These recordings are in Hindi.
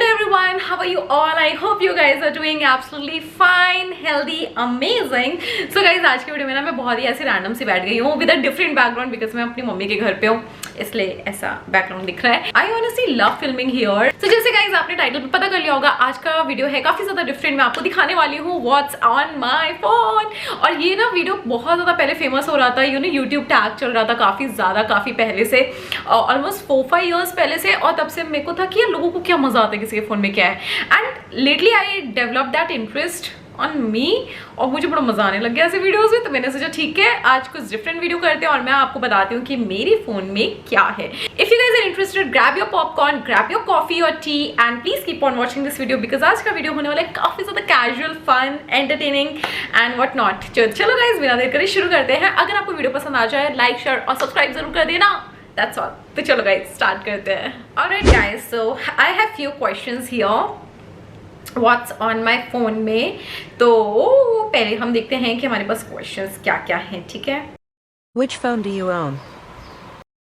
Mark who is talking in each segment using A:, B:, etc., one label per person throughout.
A: everyone, how are you all? I hope you guys are doing absolutely fine, healthy, amazing. So guys, आज के वीडियो में ना मैं बहुत ही ऐसे रैंडम सी बैठ गई हूँ with a different background because मैं अपनी मम्मी के घर पे हूँ, इसलिए ऐसा बैकग्राउंड दिख रहा है. I honestly love filming here. So जैसे गाइज आपने टाइटल पे पता कर लिया होगा, आज का वीडियो है काफी ज्यादा डिफरेंट. मैं आपको दिखाने वाली हूँ व्हाट्स ऑन माई फोन. और ये ना वीडियो बहुत ज्यादा पहले फेमस हो रहा था, यू नो यूट्यूब टैग चल रहा था काफी पहले से, ऑलमोस्ट 4-5 ईयर्स पहले से. और तब से मेरे को था कि यार लोगों को क्या मजा आता है किसी के फोन में क्या है. And lately I develop that interest on me और मुझे बड़ा मजा आने लग गया ऐसे वीडियोस में. तो मैंने सोचा ठीक है आज कुछ डिफरेंट वीडियो करते हैं और मैं आपको बताती हूँ कि मेरे फोन में क्या है. If you guys are interested, grab your popcorn, grab your coffee और tea and please keep on watching this video because आज का वीडियो होने वाला है काफी ज्यादा casual, fun, entertaining and what not. चलो गाइस बिना देर करे शुरू करते हैं. अगर आपको वीडियो पसंद आ जाए लाइक, शेयर और सब्सक्राइब जरूर कर देना. That's all. तो चलो गाइस स्टार्ट करते हैं. Alright guys, so I have few questions here. What's on my phone में. तो पहले हम देखते हैं कि हमारे पास questions क्या क्या हैं. ठीक है.
B: Which phone do you own?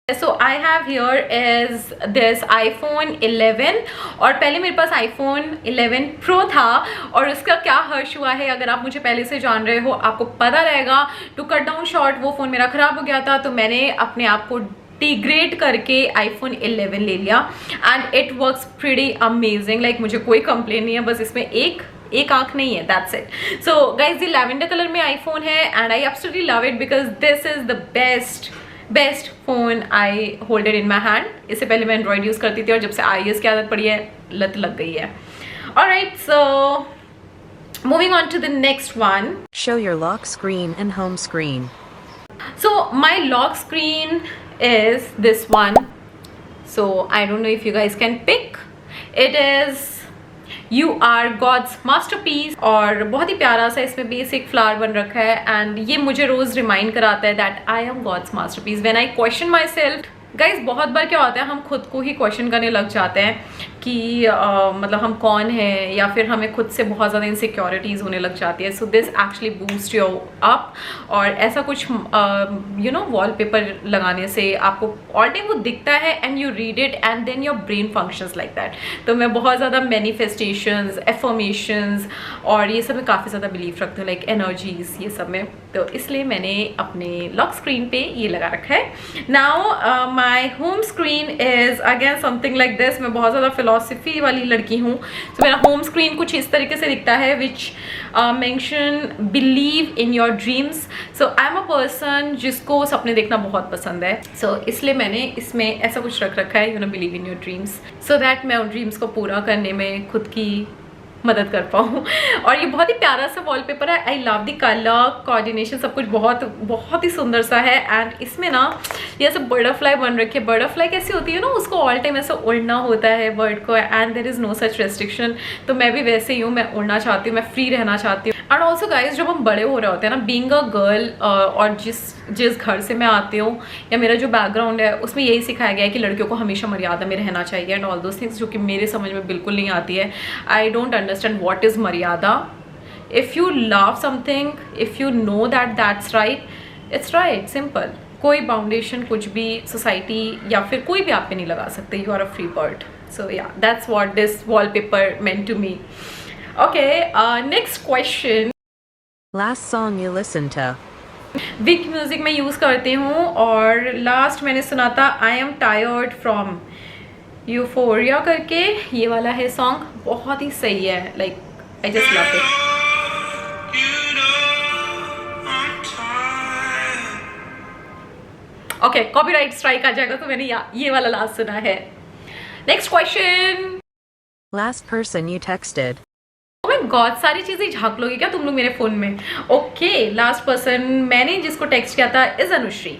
A: So I have here is this iPhone 11 और पहले मेरे पास iPhone 11 Pro था. और उसका क्या हर्ष हुआ है, अगर आप मुझे पहले से जान रहे हो आपको पता रहेगा. टू कट डाउन शॉर्ट, वो फ़ोन मेरा ख़राब हो गया था तो मैंने अपने आप को डिग्रेड करके iPhone 11 ले लिया and it works pretty amazing. Like मुझे कोई कंप्लेन नहीं है, बस इसमें एक आंख नहीं है, दैट्स इट. सो गाइज ये लैवेंडर कलर में आईफोन है and I absolutely love it because this is the best phone I holded in my hand. इससे पहले मैं एंड्रॉइड यूज करती थी और जब से iOS की आदत पड़ी है लत लग गई है. Alright, so moving on to the next one.
B: Show your lock screen and home screen.
A: So my lock screen is this one. So I don't know if you guys can pick. It is You Are God's Masterpiece और बहुत ही प्यारा सा इसमें बेसिक फ्लावर बन रखा है एंड ये मुझे रोज रिमाइंड कराता है that I am God's masterpiece when I question myself. Guys बहुत बार क्या होता है हम खुद को ही क्वेश्चन करने लग जाते हैं कि मतलब हम कौन हैं, या फिर हमें खुद से बहुत ज़्यादा इनसिक्योरिटीज़ होने लग जाती है. So this actually boost your up. और ऐसा कुछ यू नो वॉलपेपर लगाने से आपको ऑल टाइम वो दिखता है and you read it and then your brain functions like that. तो मैं बहुत ज़्यादा मैनिफेस्टेशंस, एफर्मेशंस और ये सब में काफ़ी ज़्यादा बिलीव रखती हूँ, लाइक एनर्जीज ये सब में. तो इसलिए मैंने अपने लॉक स्क्रीन पे ये लगा रखा है. Now my home screen is again something like this. मैं बहुत ज़्यादा फिलॉसफी वाली लड़की हूँ. तो मेरा होम स्क्रीन कुछ इस तरीके से दिखता है which mention believe in your dreams. So I am a person जिसको सपने देखना बहुत पसंद है. सो इसलिए मैंने इसमें ऐसा कुछ रख रखा है, you know, believe in your dreams, so that मैं उन ड्रीम्स को पूरा करने में खुद की मदद कर पाऊँ. और ये बहुत ही प्यारा सा वॉलपेपर है. I love the colour coordination, सब कुछ बहुत ही सुंदर सा है. एंड इसमें ना ये सब बटरफ्लाई बन रखे. बटरफ्लाई कैसी होती है ना, उसको ऑल टाइम ऐसा उड़ना होता है बर्ड को and there is no such restriction. तो मैं भी वैसे ही हूँ, मैं उड़ना चाहती हूँ, मैं फ्री रहना चाहती हूँ. एंड ऑल्सो गाइज जब हम बड़े हो रहे होते हैं ना, बीइंग अ गर्ल, और जिस घर से मैं आती हूँ या मेरा जो बैकग्राउंड है उसमें यही सिखाया गया है कि लड़कियों को हमेशा मर्यादा में रहना चाहिए एंड ऑल दोज थिंग्स, जो कि मेरे समझ में बिल्कुल नहीं आती है. I don't understand what is मर्यादा. If you love something, if you know that's right, it's right, simple. कोई बाउंडेशन कुछ भी सोसाइटी या फिर कोई भी आप पे नहीं लगा सकते. You are a free bird. So या that's what this wallpaper meant to me. Okay, next question.
B: Last song you listened to?
A: Wynk music में यूज़ करती हूँ और लास्ट मैंने सुना था I am tired from Euphoria करके. ये वाला है सॉन्ग, बहुत ही सही है. Like I just love it. Okay, copyright strike आ जाएगा तो मैंने ये वाला लास्ट सुना है. Next question.
B: Last person you texted?
A: Oh my God, सारी चीजें झांक लोगे क्या तुम लोग मेरे फोन में. ओके, लास्ट पर्सन मैंने जिसको टेक्स्ट किया था is Anushree.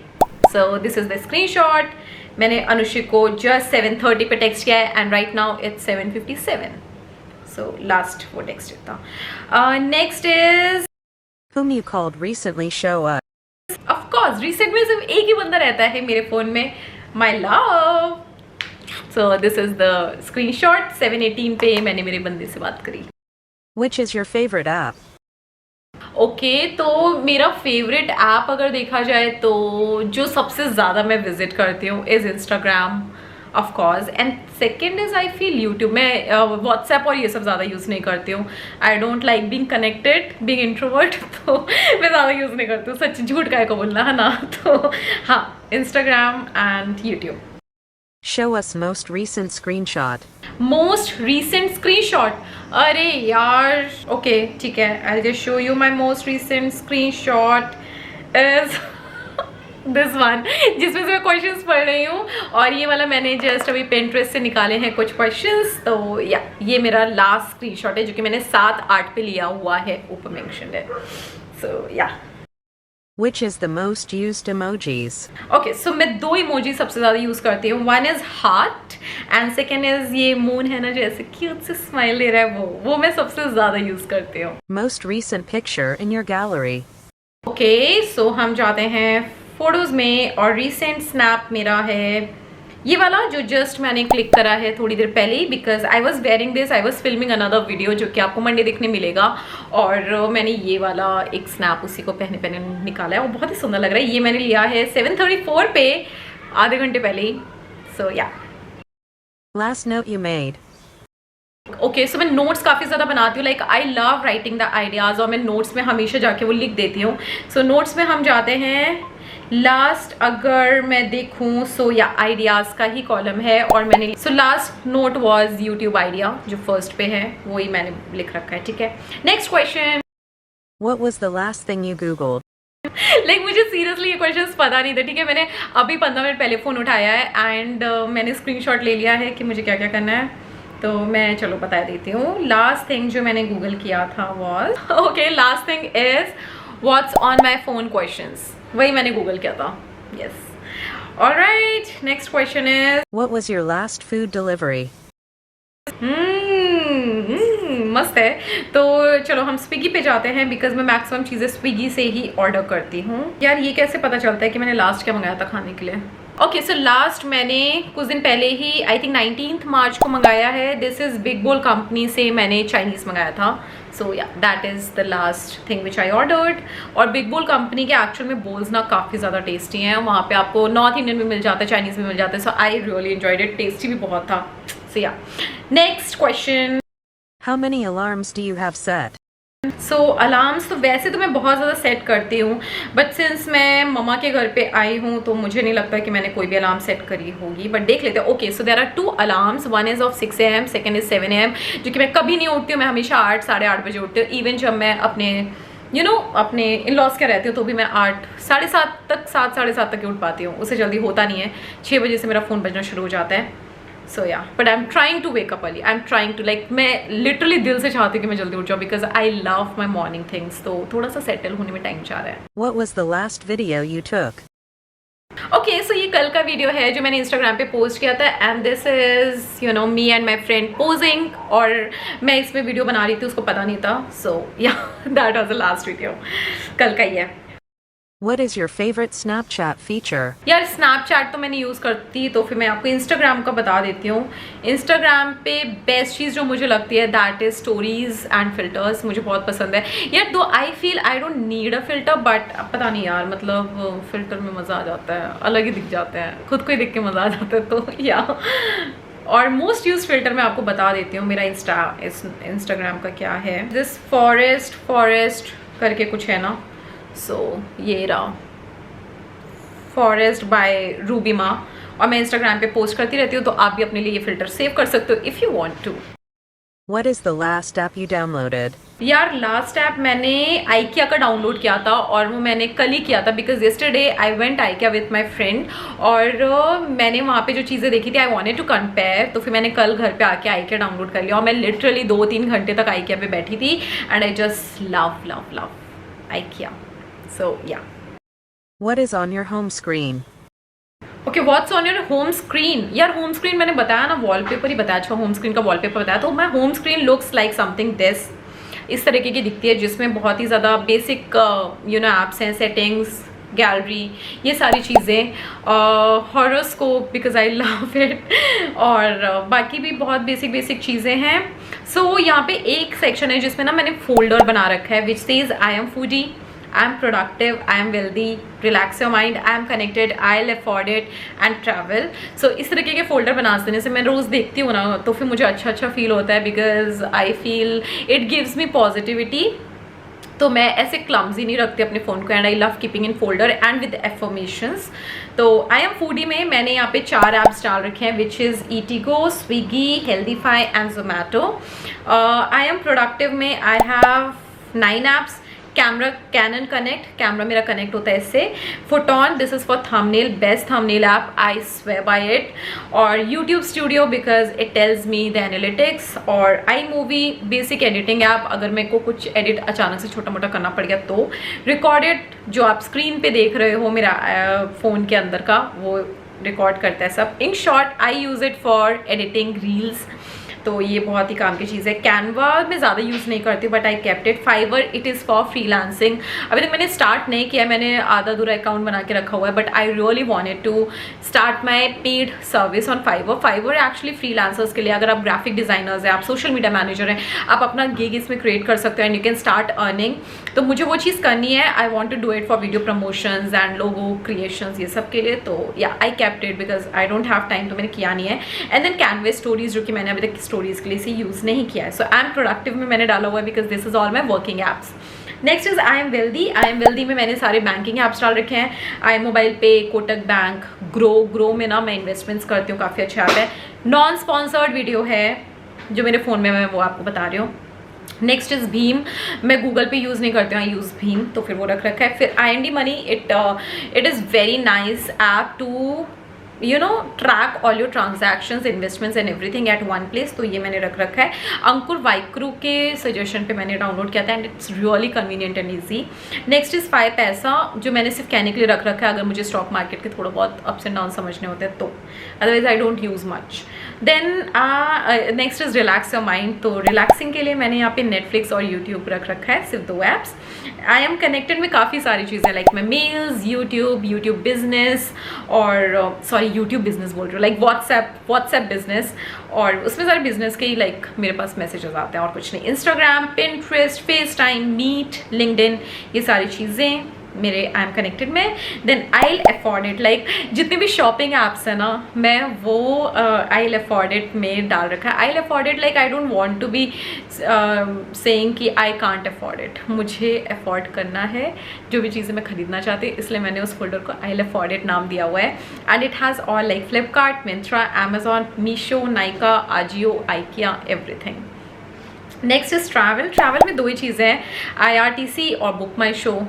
A: So this is the screenshot. मैंने अनुश्री को जस्ट 7:30 पे टेक्स्ट किया है and right now it's 7:57. So last वो टेक्स्ट था. Next is
B: Whom you called recently show up?
A: Of course recent में सिर्फ एक ही बंदा रहता है मेरे फोन में, my love. So this is the screenshot. 7:18 पे मैंने मेरे बंदे से बात करी.
B: Which is your favorite app?
A: Okay, तो मेरा फेवरेट ऐप अगर देखा जाए तो जो सबसे ज़्यादा मैं विजिट करती हूँ is Instagram. Of course, and second is I feel YouTube. मैं व्हाट्सएप और ये सब ज़्यादा यूज़ नहीं करती हूँ। I don't like being connected, being introvert, तो मैं ज़्यादा यूज़ नहीं करती हूँ। सच झूठ का को बोलना है ना। तो हाँ, Instagram and YouTube.
B: Show us most recent screenshot.
A: Most recent screenshot, अरे यार ओके ठीक है, I just show you my most recent screenshot is this one, जिसमें से मैं क्वेश्चंस पढ़ रही हूँ, और ये वाला मैंने जस्ट अभी Pinterest से निकाले हैं कुछ क्वेश्चंस। तो या ये मेरा लास्ट स्क्रीनशॉट है जो कि मैंने 7-8 पे लिया हुआ है, ऊपर मेंशन है। सो या
B: Which is the most used emojis?
A: Okay, so मैं 2 इमोजी सबसे ज़्यादा यूज़ करती हूँ। One is heart and second is ये मून है ना, जैसे क्यूट से स्माइल दे रहा है, वो मैं सबसे ज़्यादा यूज़ करती हूँ।
B: Most recent picture in your gallery.
A: Okay, so हम जाते हैं फोटोज़ में, और रिसेंट स्नैप मेरा है ये वाला जो जस्ट मैंने क्लिक करा है थोड़ी देर पहले ही, because I was wearing this, I was filming another video जो कि आपको मंडे देखने मिलेगा, और मैंने ये वाला एक स्नैप उसी को पहने पहने निकाला है, और बहुत ही सुंदर लग रहा है। ये मैंने लिया है 7:34 पे, आधे घंटे पहले ही। सो या
B: Last note you made.
A: Okay, so मैं नोट्स काफ़ी ज़्यादा बनाती हूँ, like I love writing the ideas, और मैं नोट्स में हमेशा जाके वो लिख देती हूँ। सो नोट्स में हम जाते हैं लास्ट, अगर मैं देखूँ सो या आइडियाज़ का ही कॉलम है, और मैंने so last note was YouTube idea जो फर्स्ट पे है, वही मैंने लिख रखा है। ठीक है, next question.
B: What was the last thing you googled?
A: Like मुझे सीरियसली ये क्वेश्चन पता नहीं था। ठीक है, मैंने अभी 15 मिनट पहले फ़ोन उठाया है, एंड मैंने स्क्रीनशॉट ले लिया है कि मुझे क्या क्या करना है, तो मैं चलो बता देती हूँ। लास्ट थिंग जो मैंने गूगल किया था was okay, last thing is what's on my phone questions, वही मैंने गूगल किया था। Yes, alright, next question is
B: What was your last food delivery?
A: मस्त है। तो चलो हम स्विगी पे जाते हैं, बिकॉज मैं मैक्सिमम चीज़ें स्विगी से ही ऑर्डर करती हूँ। यार ये कैसे पता चलता है कि मैंने लास्ट क्या मंगाया था खाने के लिए? ओके, सो लास्ट मैंने कुछ दिन पहले ही आई थिंक 19 मार्च को मंगाया है। दिस इज़ बिग बोल कंपनी से मैंने चाइनीज़ मंगाया था। सो या that is the last thing which I ordered. और बिग बोल कंपनी के एक्चुअल में बोल्स ना काफ़ी ज़्यादा टेस्टी हैं। वहाँ पे आपको नॉर्थ इंडियन भी मिल जाता है, चाइनीज़ भी मिल जाता है। So I really enjoyed it, tasty भी बहुत था। So yeah next question.
B: How many alarms do you have set?
A: So alarms तो वैसे तो मैं बहुत ज़्यादा सेट करती हूँ, बट सिंस मैं ममा के घर पे आई हूँ तो मुझे नहीं लगता कि मैंने कोई भी अलार्म सेट करी होगी, बट देख लेते हैं। Okay, so there are 2 alarms, one is of 6 AM, second is 7 AM, जो कि मैं कभी नहीं उठती हूँ। मैं हमेशा 8 साढ़े 8 बजे उठती हूँ। इवन जब मैं अपने अपने इन लॉज के रहती हूँ तो भी मैं 8 साढ़े 7 तक, 7 साढ़े 7 तक ही उठ पाती हूँ। उससे जल्दी होता नहीं है। 6 बजे से मेरा फ़ोन बजना शुरू हो जाता है। So yeah, but I am trying to wake up early, I am trying to, like मैं लिटरली दिल से चाहती हूँ कि मैं जल्दी उठ जाऊँ, because I love my morning things. तो थोड़ा सा सेटल होने में टाइम जा रहा है।
B: What was the last video you took?
A: Okay, so ये कल का वीडियो है जो मैंने इंस्टाग्राम पे पोस्ट किया था, and this is me and my friend posing, और मैं इसमें वीडियो बना रही थी, उसको पता नहीं था। सो या that was the last video, कल का ही है।
B: What is your favorite Snapchat feature?
A: यार स्नैपचैट तो मैंने यूज़ करती, तो फिर मैं आपको इंस्टाग्राम का बता देती हूँ। इंस्टाग्राम पे बेस्ट चीज़ जो मुझे लगती है that is stories and filters, मुझे बहुत पसंद है यार। दो I feel I don't need a filter, but पता नहीं यार, मतलब फिल्टर में मज़ा आ जाता है, अलग ही दिख जाते हैं, खुद को ही दिख के मज़ा आ जाता है। तो या, और मोस्ट यूज फिल्टर मैं आपको बता देती हूँ। मेरा इंस्टाग्राम का क्या है, दिस फॉरेस्ट करके कुछ है ना। सो ये रहा फॉरेस्ट बाय रूबीमा, और मैं इंस्टाग्राम पे पोस्ट करती रहती हूँ, तो आप भी अपने लिए ये फिल्टर सेव कर सकते हो if you want to.
B: What is the last app you downloaded?
A: यार लास्ट ऐप मैंने आइकिया का डाउनलोड किया था, और वो मैंने कल ही किया था, because yesterday I went IKEA with my friend, और मैंने वहाँ पे जो चीज़ें देखी थी आई वांटेड टू कंपेयर, तो फिर मैंने कल घर पे आके आइकिया डाउनलोड कर लिया, और मैं लिटरली 2-3 घंटे तक आइकिया पे बैठी थी, and I just love IKEA. So yeah,
B: What is on your home screen?
A: Okay, what's on your home screen. यार होम स्क्रीन मैंने बताया ना, वॉलपेपर ही बताया, अच्छा होम स्क्रीन का वॉलपेपर बताया। तो my home screen looks like something this, इस तरीके की दिखती है, जिसमें बहुत ही ज़्यादा बेसिक ऐप्स हैं, सेटिंग्स, गैलरी, ये सारी चीज़ें, horoscope because I love it, और बाकी भी बहुत बेसिक चीज़ें हैं। सो यहाँ पे एक सेक्शन है जिसमें ना मैंने फोल्डर बना रखा है which says I am foodie, I am productive, I am wealthy, relax your mind, I am connected, I will afford it and travel. So इस तरीके के फोल्डर बना देने से मैं रोज़ देखती हूँ ना, तो फिर मुझे अच्छा फील होता है, because I feel it gives me positivity. तो मैं ऐसे क्लम्जी नहीं रखती अपने फ़ोन को, and I love keeping in folder and with affirmations. तो आई एम फूडी में मैंने यहाँ पे 4 ऐप्स डाल रखे हैं, which is Eatigo, Swiggy, Healthify and Zomato. I am productive में I have 9 apps. Camera, Canon connect, camera मेरा कनेक्ट होता है इससे। फुटॉन, this is for thumbnail, best thumbnail app, I swear by it. और YouTube studio, because it tells me the analytics. और iMovie, basic editing app, अगर मेरे को कुछ एडिट अचानक से छोटा मोटा करना पड़ गया तो। रिकॉर्डेड, जो आप स्क्रीन पे देख रहे हो मेरा फ़ोन के अंदर का, वो रिकॉर्ड करता है सब। In short I use it for editing reels, तो ये बहुत ही काम की चीज़ है। कैनवा में ज़्यादा यूज़ नहीं करती, but I kept it. Fiverr, it is for freelancing. अभी तक मैंने स्टार्ट नहीं किया, मैंने आधा अधूरा अकाउंट बना के रखा हुआ है, but I really wanted to start my paid service on Fiverr. Fiverr actually freelancers के लिए, अगर आप ग्राफिक डिज़ाइनर्स हैं, आप सोशल मीडिया मैनेजर हैं, आप अपना गिग इसमें क्रिएट कर सकते हो and you can start earning. तो मुझे वो चीज़ करनी है। I want to do it for video promotions and logo creations, ये सब के लिए। तो yeah I kept it because I don't have time, तो मैंने किया नहीं है। एंड देन कैनवे स्टोरीज, जो कि मैंने अभी तक स्टोरीज के लिए से यूज़ नहीं किया है। सो आई एम प्रोडक्टिव में मैंने डाला हुआ है, because this is all my working apps. Next is I am wealthy. I am wealthy में मैंने सारे बैंकिंग ऐप्स डाल रखे हैं। आई मोबाइल पे, कोटक बैंक, ग्रो में ना मैं इन्वेस्टमेंट्स करती हूँ, काफ़ी अच्छा ऐप है। नॉन स्पॉन्सर्ड वीडियो है जो मेरे फ़ोन में, मैं वो आपको बता रही हूँ। नेक्स्ट इज भीम, मैं गूगल पे यूज़ नहीं करती हूँ, आई यूज़ भीम, तो फिर वो रख रखा है। फिर IND money, it is very nice app to track all your transactions, investments and everything at one place, तो ये मैंने रख रखा है। अंकुर वाइक्रू के सजेशन पे मैंने डाउनलोड किया था, and it's really convenient and easy. Next is 5 पैसा, जो मैंने सिर्फ कहने के लिए रख रखा है, अगर मुझे स्टॉक मार्केट के थोड़ा बहुत अप्स एंड डाउन समझने होते हैं तो, otherwise I don't use much. Then next is relax your mind, तो रिलैक्सिंग के लिए मैंने यहाँ पे नेटफ्लिक्स और यूट्यूब रख रखा है, सिर्फ 2 ऐप्स। आई एम कनेक्टेड में काफ़ी सारी चीज़ें, लाइक मैं मेल्स, यूट्यूब बिजनेस, और सॉरी यूट्यूब बिजनेस बोल रही हूँ, लाइक व्हाट्सएप बिजनेस, और उसमें सारे बिजनेस के ही लाइक मेरे पास मैसेजेस आते हैं और कुछ नहीं। Instagram, Pinterest, FaceTime, Meet, LinkedIn, ये सारी चीज़ें मेरे आई एम कनेक्टेड में। Then I will afford it, like जितने भी शॉपिंग ऐप्स है ना, मैं वो आई विल अफोर्ड इट में डाल रखा है। I will afford it, like I don't want to be saying कि आई कांट अफोर्ड इट, मुझे अफोर्ड करना है जो भी चीज़ें मैं खरीदना चाहती हूँ, इसलिए मैंने उस फोल्डर को आई विल अफोर्ड इट नाम दिया हुआ है। And it has all like Flipkart, Myntra, Amazon, Meesho, Nykaa, Ajio, IKEA, everything. Next is travel. Travel में 2 ही चीज़ें हैं, IRTC और बुक माई शो।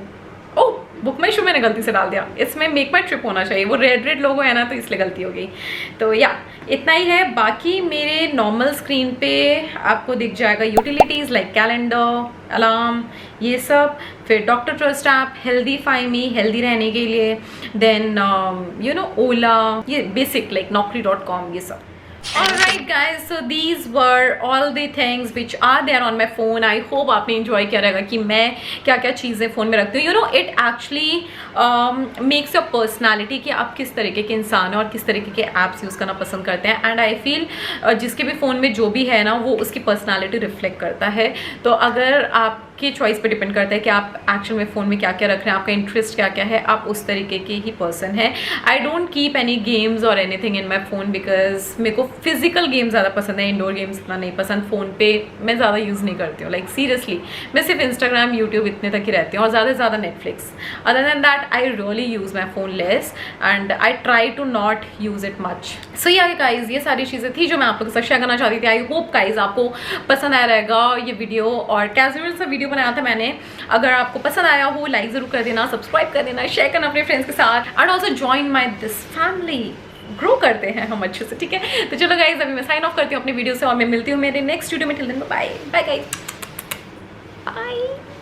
A: ओह, बुक माई शो मैंने गलती से डाल दिया, इसमें मेक माई ट्रिप होना चाहिए, वो रेड लोगो है ना, तो इसलिए गलती हो गई। तो या इतना ही है। बाकी मेरे नॉर्मल स्क्रीन पे आपको दिख जाएगा यूटिलिटीज़ लाइक कैलेंडर, अलार्म, ये सब। फिर डॉक्टर ट्रस्ट ऐप, हेल्दीफाई मी, हेल्दी रहने के लिए। देन ओला, ये बेसिक लाइक naukri.com, ये सब। Alright guys, so these were all the things which are there on my phone. I hope आपने enjoy किया रहेगा कि मैं क्या क्या चीज़ें फ़ोन में रखती हूँ। It actually makes your personality कि आप किस तरीके के इंसान हैं और किस तरीके के apps यूज़ करना पसंद करते हैं। And I feel जिसके भी फ़ोन में जो भी है ना, वो उसकी personality reflect करता है। तो अगर आपकी चॉइस पे डिपेंड करता है कि आप एक्चुअल में फ़ोन में क्या क्या रख रहे हैं, आपका इंटरेस्ट क्या क्या है, आप उस तरीके के ही पर्सन है। I don't keep any games और anything in my phone, because मेरे को फिजिकल गेम्स ज़्यादा पसंद है, इंडोर गेम्स इतना नहीं पसंद। फ़ोन पे मैं ज़्यादा यूज़ नहीं करती हूँ, लाइक सीरियसली मैं सिर्फ इंस्टाग्राम, यूट्यूब इतने तक ही रहती हूँ, और ज़्यादा से ज़्यादा Netflix. Other than that I really use my phone less and I try to not use it much. So yeah guys, ये सारी चीज़ें थी जो मैं आप लोगों के साथ शेयर करना चाहती थी। आई होप गाइज आपको पसंद आया रहेगा ये वीडियो, और कैजुअल सा वीडियो बनाया था मैंने। अगर आपको पसंद आया हो, लाइक ज़रूर कर देना, सब्सक्राइब कर देना, शेयर करना अपने फ्रेंड्स के साथ, and also join my this family. Grow करते हैं हम अच्छे से, ठीक है। तो चलो गाइज, अभी मैं साइन ऑफ करती हूँ अपनी वीडियो से, और मैं मिलती हूँ मेरे नेक्स्ट वीडियो में। Till then bye bye guys, bye.